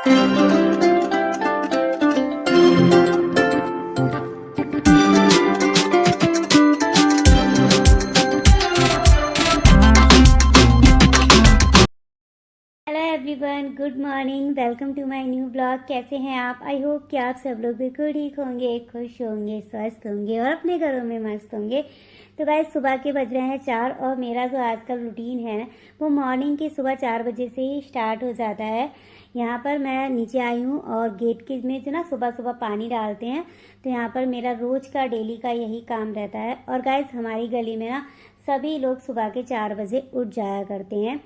Everyone, good morning. Welcome to my new blog. कैसे हैं आप? आई होप कि आप सब लोग बिल्कुल ठीक होंगे, खुश होंगे, स्वस्थ होंगे और अपने घरों में मस्त होंगे। तो गाइस, सुबह के बज रहे हैं 4 और मेरा जो आजकल रूटीन है ना, वो मॉर्निंग के सुबह 4 बजे से ही स्टार्ट हो जाता है। यहाँ पर मैं नीचे आई हूँ और गेट के में जो ना सुबह सुबह पानी डालते हैं, तो यहाँ पर मेरा रोज का डेली का यही काम रहता है। और गाइस, हमारी गली में ना सभी लोग सुबह के 4 बजे उठ जाया करते हैं।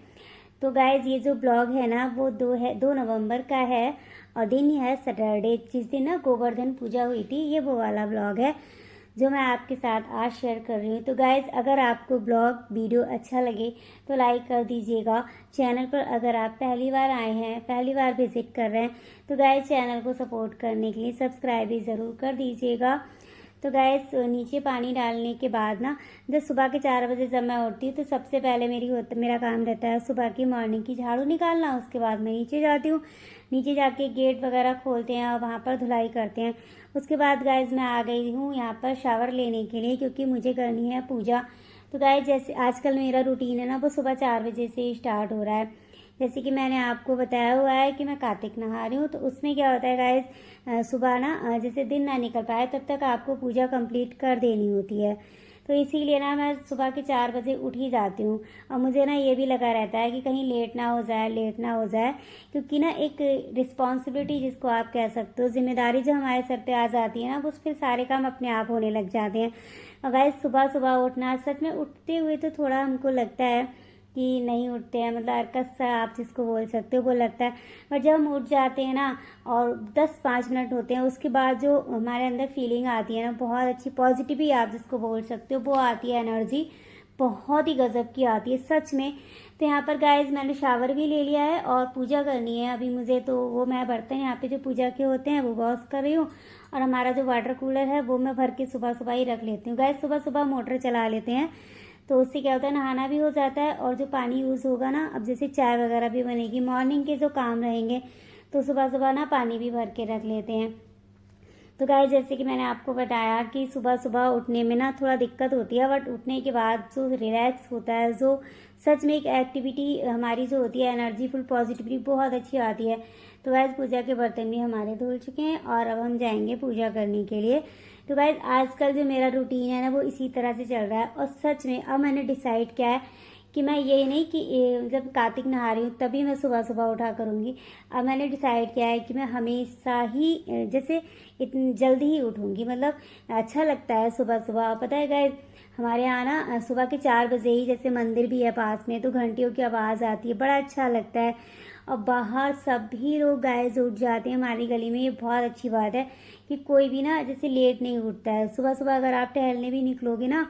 तो गाइज, ये जो ब्लॉग है ना वो 2 नवंबर का है और दिन है सैटरडे, जिस दिन ना गोवर्धन पूजा हुई थी। ये वो वाला ब्लॉग है जो मैं आपके साथ आज शेयर कर रही हूँ। तो गाइज, अगर आपको ब्लॉग वीडियो अच्छा लगे तो लाइक कर दीजिएगा। चैनल पर अगर आप पहली बार आए हैं, पहली बार विजिट कर रहे हैं, तो गाइज चैनल को सपोर्ट करने के लिए सब्सक्राइब भी ज़रूर कर दीजिएगा। तो गैस, नीचे पानी डालने के बाद ना, जब सुबह के 4 बजे जब मैं उठती हूँ तो सबसे पहले मेरा काम रहता है सुबह की मॉर्निंग की झाड़ू निकालना। उसके बाद मैं नीचे जाती हूँ, नीचे जाके गेट वगैरह खोलते हैं और वहाँ पर धुलाई करते हैं। उसके बाद गैस, मैं आ गई हूँ यहाँ पर शावर लेने के लिए, क्योंकि मुझे करनी है पूजा। तो गैस, जैसे आजकल मेरा रूटीन है ना, वो सुबह 4 बजे से ही स्टार्ट हो रहा है। जैसे कि मैंने आपको बताया हुआ है कि मैं कार्तिक नहा रही हूँ, तो उसमें क्या होता है गाइस, सुबह ना जैसे दिन ना निकल पाए तब तक आपको पूजा कंप्लीट कर देनी होती है। तो इसीलिए ना मैं सुबह के 4 बजे उठ ही जाती हूँ। और मुझे ना ये भी लगा रहता है कि कहीं लेट ना हो जाए, क्योंकि ना एक रिस्पॉन्सिबिलिटी जिसको आप कह सकते हो, जिम्मेदारी जो हमारे सर पे आ जाती है ना, वो फिर सारे काम अपने आप होने लग जाते हैं। और गाइस, सुबह सुबह उठना, सच में उठते हुए तो थोड़ा हमको लगता है कि नहीं उठते हैं, मतलब अरकस सा आप जिसको बोल सकते हो वो लगता है। पर जब हम उठ जाते हैं ना और 10-5 मिनट होते हैं, उसके बाद जो हमारे अंदर फीलिंग आती है ना, बहुत अच्छी पॉजिटिविटी आप जिसको बोल सकते हो, वो आती है। एनर्जी बहुत ही गजब की आती है सच में। तो यहाँ पर गाइज, मैंने शावर भी ले लिया है और पूजा करनी है अभी मुझे। तो वो मैं बर्तन यहाँ पे जो पूजा के होते हैं वो वॉश कर रही हूँ, और हमारा जो वाटर कूलर है वो मैं भर के सुबह सुबह ही रख लेती हूँ। गाइज, सुबह सुबह मोटर चला लेते हैं, तो उससे क्या होता है, नहाना भी हो जाता है और जो पानी यूज़ होगा ना, अब जैसे चाय वगैरह भी बनेगी, मॉर्निंग के जो काम रहेंगे, तो सुबह सुबह ना पानी भी भर के रख लेते हैं। तो गाइस, जैसे कि मैंने आपको बताया कि सुबह सुबह उठने में ना थोड़ा दिक्कत होती है, बट उठने के बाद जो रिलैक्स होता है, जो सच में एक एक्टिविटी हमारी जो होती है, एनर्जी फुल पॉजिटिविटी बहुत अच्छी आती है। तो गाइस, पूजा के बर्तन भी हमारे धुल चुके हैं और अब हम जाएंगे पूजा करने के लिए। तो गाइस, आजकल जो मेरा रूटीन है ना, वो इसी तरह से चल रहा है। और सच में अब मैंने डिसाइड किया है कि मैं ये नहीं कि जब कार्तिक नहा रही हूँ तभी मैं सुबह सुबह उठा करूँगी। अब मैंने डिसाइड किया है कि मैं हमेशा ही जैसे इतनी जल्दी ही उठूँगी, मतलब अच्छा लगता है सुबह सुबह। पता है गाइस, हमारे यहाँ ना सुबह के 4 बजे ही, जैसे मंदिर भी है पास में, तो घंटियों की आवाज़ आती है, बड़ा अच्छा लगता है। और बाहर सभी लोग गाइस उठ जाते हैं हमारी गली में। ये बहुत अच्छी बात है कि कोई भी ना जैसे लेट नहीं उठता है। सुबह सुबह अगर आप टहलने भी निकलोगे ना,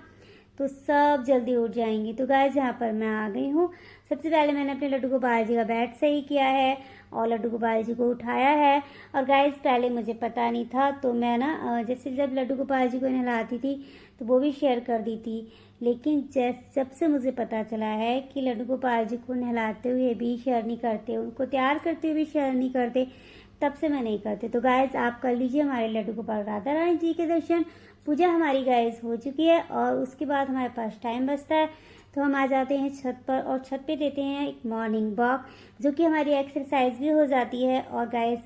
तो सब जल्दी उठ जाएंगी। तो गाइस, यहाँ पर मैं आ गई हूँ। सबसे पहले मैंने अपने लड्डू गोपाल जी का बेड सही किया है और लड्डू गोपाल जी को उठाया है। और गाइस, पहले मुझे पता नहीं था, तो मैं ना जैसे जब लड्डू गोपाल जी को नहलाती थी तो वो भी शेयर कर दी थी। लेकिन जब से मुझे पता चला है कि लड्डू गोपाल जी को नहलाते हुए भी शेयर नहीं करते, उनको तैयार करते हुए भी शेयर नहीं करते, तब से मैं नहीं करती। तो गाइस, आप कर लीजिए हमारे लड्डू गोपाल राधा रानी जी के दर्शन। पूजा हमारी गाइस हो चुकी है और उसके बाद हमारे पास टाइम बचता है, तो हम आ जाते हैं छत पर और छत पे देते हैं एक मॉर्निंग वॉक, जो कि हमारी एक्सरसाइज भी हो जाती है। और गाइस,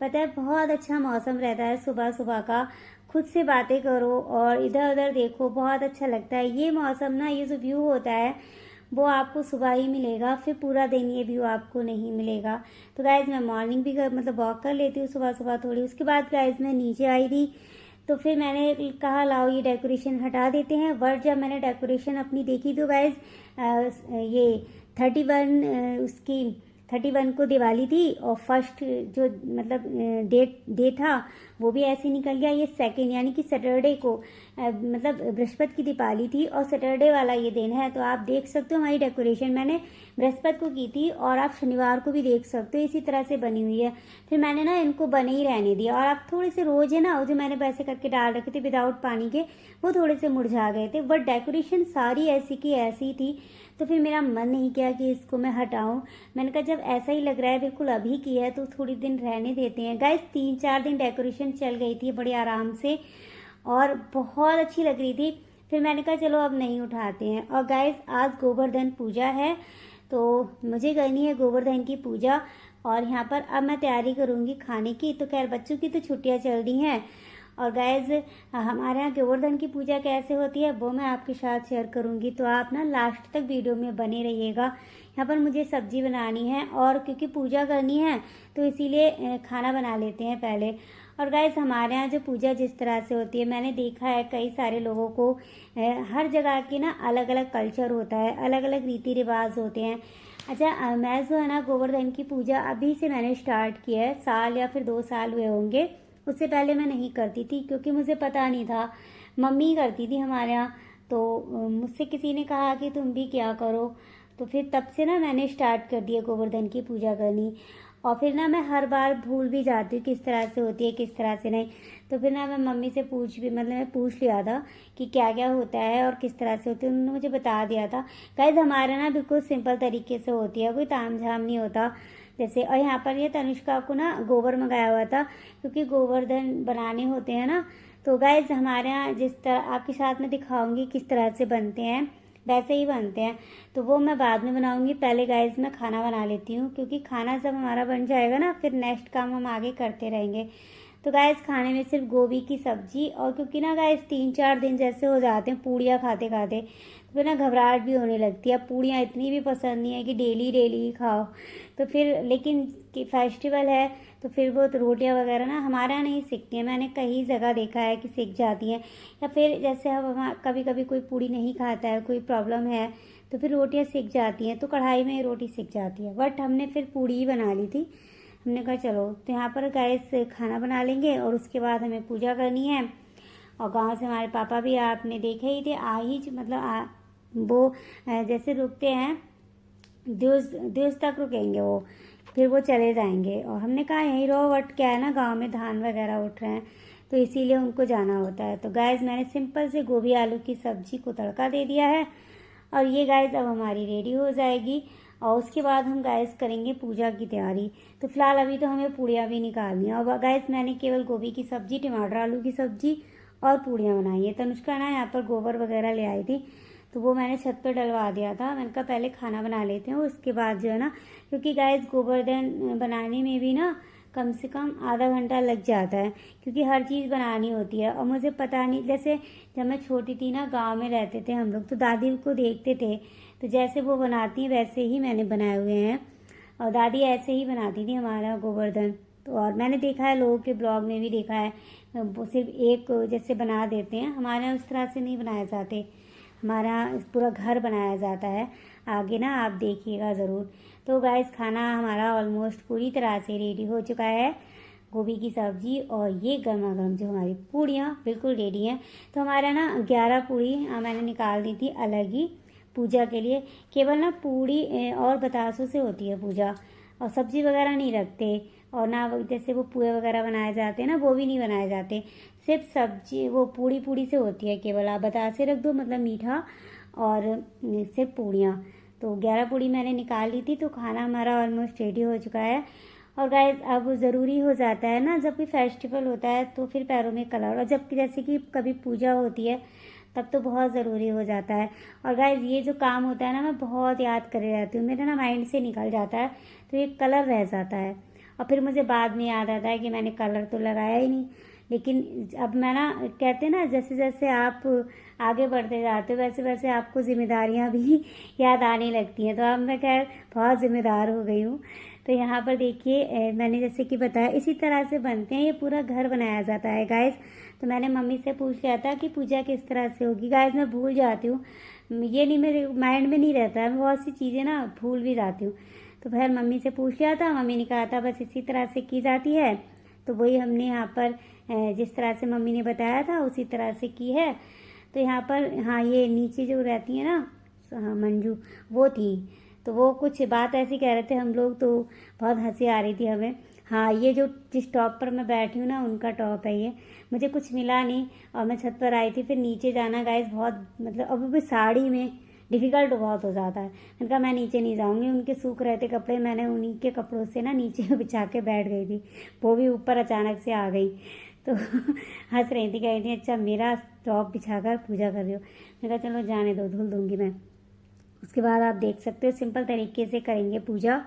पता है, बहुत अच्छा मौसम रहता है सुबह सुबह का। खुद से बातें करो और इधर उधर देखो, बहुत अच्छा लगता है। ये मौसम ना, ये जो व्यू होता है वो आपको सुबह ही मिलेगा, फिर पूरा दिन ये व्यू आपको नहीं मिलेगा। तो गाइज, मैं मॉर्निंग भी मतलब वॉक कर लेती हूँ सुबह सुबह थोड़ी। उसके बाद गाइज, मैं नीचे आई थी, तो फिर मैंने कहा लाओ ये डेकोरेशन हटा देते हैं। बट जब मैंने डेकोरेशन अपनी देखी तो गाइज, ये 31 उसकी 31 को दिवाली थी और फर्स्ट जो मतलब डे था वो भी ऐसे निकल गया। ये सेकंड यानी कि सैटरडे को मतलब बृहस्पति की दिवाली थी और सैटरडे वाला ये दिन है। तो आप देख सकते हो हमारी डेकोरेशन मैंने बृहस्पति को की थी और आप शनिवार को भी देख सकते हो, इसी तरह से बनी हुई है। फिर मैंने ना इनको बने ही रहने दिया और आप थोड़े से रोज है ना, वो जो मैंने वैसे करके डाल रखे थे विदाउट पानी के, वो थोड़े से मुरझा गए थे। बट डेकोरेशन सारी ऐसी की ऐसी थी, तो फिर मेरा मन नहीं किया कि इसको मैं हटाऊं। मैंने कहा जब मतलब ऐसा ही लग रहा है बिल्कुल अभी की है, तो थोड़ी दिन रहने देते हैं। गाइस 3-4 दिन डेकोरेशन चल गई थी बड़े आराम से और बहुत अच्छी लग रही थी। फिर मैंने कहा चलो अब नहीं उठाते हैं। और गाइस आज गोवर्धन पूजा है, तो मुझे करनी है गोवर्धन की पूजा। और यहाँ पर अब मैं तैयारी करूँगी खाने की। तो खैर बच्चों की तो छुट्टियाँ चल रही हैं। और गाइज हमारे यहाँ गोवर्धन की पूजा कैसे होती है वो मैं आपके साथ शेयर करूँगी, तो आप ना लास्ट तक वीडियो में बने रहिएगा। यहाँ पर मुझे सब्जी बनानी है और क्योंकि पूजा करनी है तो इसीलिए खाना बना लेते हैं पहले। और गाइज हमारे यहाँ जो पूजा जिस तरह से होती है, मैंने देखा है कई सारे लोगों को हर जगह की ना अलग अलग कल्चर होता है, अलग अलग रीति रिवाज होते हैं। अच्छा मैं जो है ना गोवर्धन की पूजा अभी से मैंने स्टार्ट किया है, साल या फिर 2 साल हुए होंगे। उससे पहले मैं नहीं करती थी क्योंकि मुझे पता नहीं था, मम्मी करती थी हमारे यहाँ। तो मुझसे किसी ने कहा कि तुम भी क्या करो, तो फिर तब से ना मैंने स्टार्ट कर दिया गोवर्धन की पूजा करनी। और फिर ना मैं हर बार भूल भी जाती हूँ किस तरह से होती है किस तरह से नहीं। तो फिर ना मैं मम्मी से मैं पूछ लिया था कि क्या क्या होता है और किस तरह से होती है, उन्होंने मुझे बता दिया था। गाइस हमारे ना बिल्कुल सिंपल तरीके से होती है, कोई ताम झाम नहीं होता जैसे। और यहाँ पर ये तनुष्का को ना गोबर मंगाया हुआ था क्योंकि गोवर्धन बनाने होते हैं ना। तो गाइज हमारे यहाँ जिस तरह आपके साथ में दिखाऊंगी किस तरह से बनते हैं वैसे ही बनते हैं, तो वो मैं बाद में बनाऊंगी। पहले गाइज मैं खाना बना लेती हूँ क्योंकि खाना जब हमारा बन जाएगा ना फिर नेक्स्ट काम हम आगे करते रहेंगे। तो गाइज खाने में सिर्फ गोभी की सब्जी, और क्योंकि ना गाइज 3-4 दिन जैसे हो जाते हैं पूड़ियाँ खाते खाते, तो फिर ना घबराहट भी होने लगती है। अब पूड़ियाँ इतनी भी पसंद नहीं है कि डेली डेली ही खाओ, तो फिर लेकिन फेस्टिवल है तो फिर वो तो रोटियाँ वगैरह ना हमारे यहाँ नहीं सिकती हैं। मैंने कई जगह देखा है कि सिक जाती हैं, या फिर जैसे हम कभी कभी कोई पूड़ी नहीं खाता है, कोई प्रॉब्लम है तो फिर रोटियाँ सिक जाती हैं, तो कढ़ाई में रोटी सिक जाती है। बट हमने फिर पूड़ी ही बना ली थी। हमने कहा चलो, तो यहाँ पर गैस खाना बना लेंगे और उसके बाद हमें पूजा करनी है। और गांव से हमारे पापा भी आपने देखे ही थे, वो जैसे रुकते हैं दिवस तक रुकेंगे वो, फिर वो चले जाएंगे। और हमने कहा यहीं रहो, बट क्या है ना गांव में धान वगैरह उठ रहे हैं तो इसीलिए उनको जाना होता है। तो गैस मैंने सिंपल से गोभी आलू की सब्जी को तड़का दे दिया है और ये गैस अब हमारी रेडी हो जाएगी। और उसके बाद हम गैस करेंगे पूजा की तैयारी। तो फिलहाल अभी तो हमें पूड़ियाँ भी निकालनी है। और गैस मैंने केवल गोभी की सब्जी, टमाटर आलू की सब्जी और पूड़ियाँ बनाई है। तनुष्का ना यहाँ पर गोबर वगैरह ले आई थी तो वो मैंने छत पर डलवा दिया था। मैंने कहा पहले खाना बना लेते हैं उसके बाद जो है ना, क्योंकि गैस गोवर्धन बनाने में भी ना कम से कम आधा घंटा लग जाता है क्योंकि हर चीज़ बनानी होती है। और मुझे पता नहीं, जैसे जब मैं छोटी थी ना गांव में रहते थे हम लोग, तो दादी को देखते थे तो जैसे वो बनाती हैं वैसे ही मैंने बनाए हुए हैं। और दादी ऐसे ही बनाती थी हमारा गोवर्धन। तो और मैंने देखा है लोगों के ब्लॉग में भी देखा है, वो सिर्फ एक जैसे बना देते हैं, हमारे यहाँ उस तरह से नहीं बनाए जाते, हमारा पूरा घर बनाया जाता है। आगे ना आप देखिएगा ज़रूर। तो गाइस खाना हमारा ऑलमोस्ट पूरी तरह से रेडी हो चुका है, गोभी की सब्जी और ये गर्मा गर्म जो हमारी पूड़ियाँ बिल्कुल रेडी हैं। तो हमारा ना 11 पूड़ी मैंने निकाल दी थी अलग ही पूजा के लिए। केवल ना पूड़ी और बतासों से होती है पूजा, और सब्जी वगैरह नहीं रखते। और ना जैसे वो पुए वगैरह बनाए जाते हैं ना, वो भी नहीं बनाए जाते, सिर्फ सब्जी वो पूड़ी से होती है। केवल आप बतासे रख दो, मतलब मीठा, और सिर्फ पूड़ियाँ। तो 11 पूड़ी मैंने निकाल ली थी। तो खाना हमारा ऑलमोस्ट रेडी हो चुका है। और गाइस अब ज़रूरी हो जाता है ना जब कोई फेस्टिवल होता है तो फिर पैरों में कलर, और जब जैसे कि कभी पूजा होती है तब तो बहुत ज़रूरी हो जाता है। और गाइस ये जो काम होता है ना मैं बहुत याद करे रहती हूँ, मेरे ना माइंड से निकल जाता है, तो ये कलर रह जाता है। और फिर मुझे बाद में याद आता है कि मैंने कलर तो लगाया ही नहीं। लेकिन अब मैं ना, कहते ना जैसे जैसे आप आगे बढ़ते जाते हो वैसे वैसे आपको जिम्मेदारियां भी याद आने लगती हैं। तो अब मैं खैर बहुत जिम्मेदार हो गई हूँ। तो यहाँ पर देखिए मैंने जैसे कि बताया इसी तरह से बनते हैं, ये पूरा घर बनाया जाता है गाइस। तो मैंने मम्मी से पूछ लिया था कि पूजा किस तरह से होगी। गाइस मैं भूल जाती हूँ, ये नहीं मेरे माइंड में नहीं रहता है, मैं बहुत सी चीज़ें ना भूल भी जाती हूँ। तो फिर मम्मी से पूछ लिया था, मम्मी ने कहा था बस इसी तरह से की जाती है। तो वही हमने यहाँ पर जिस तरह से मम्मी ने बताया था उसी तरह से की है। तो यहाँ पर हाँ ये नीचे जो रहती है ना, हाँ मंजू वो थी, तो वो कुछ बात ऐसी कह रहे थे हम लोग, तो बहुत हंसी आ रही थी हमें। हाँ ये जो जिस टॉप पर मैं बैठी हूँ ना उनका टॉप है ये, मुझे कुछ मिला नहीं और मैं छत पर आई थी। फिर नीचे जाना गाइस बहुत, मतलब अब भी साड़ी में डिफ़िकल्ट बहुत हो जाता है। मैंने कहा मैं नीचे नहीं जाऊँगी, उनके सूख रहे थे कपड़े, मैंने उन्हीं के कपड़ों से ना नीचे बिछा के बैठ गई थी, वो भी ऊपर अचानक से आ गई। तो हंस रही थी, कह रही थी अच्छा मेरा टॉप बिछा कर पूजा कर रही हो। मैंने कहा चलो जाने दो, धुल दूँगी मैं। उसके बाद आप देख सकते हो सिंपल तरीके से करेंगे पूजा।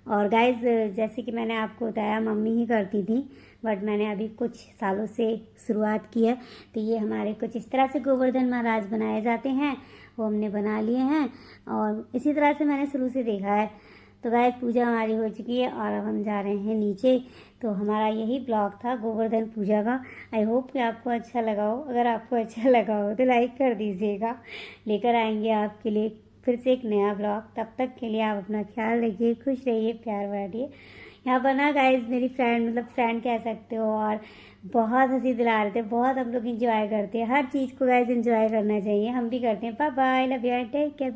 और गाइज़ जैसे कि मैंने आपको बताया मम्मी ही करती थी, बट मैंने अभी कुछ सालों से शुरुआत की है। तो ये हमारे कुछ इस तरह से गोवर्धन महाराज बनाए जाते हैं, वो हमने बना लिए हैं और इसी तरह से मैंने शुरू से देखा है। तो गाइज़ पूजा हमारी हो चुकी है और अब हम जा रहे हैं नीचे। तो हमारा यही ब्लॉग था गोवर्धन पूजा का। आई होप कि आपको अच्छा लगा हो। अगर आपको अच्छा लगा हो तो लाइक कर दीजिएगा। लेकर आएंगे आपके लिए फिर से एक नया ब्लॉग। तब तक के लिए आप अपना ख्याल रखिए, खुश रहिए, प्यार बांटिए। यहाँ पर ना गाइज मेरी फ्रेंड, मतलब फ्रेंड कह सकते हो, और बहुत हंसी दिला रहे थे, बहुत हम लोग इंजॉय करते हैं। हर चीज़ को गाइज इंजॉय करना चाहिए, हम भी करते हैं। Bye bye, love you, take care.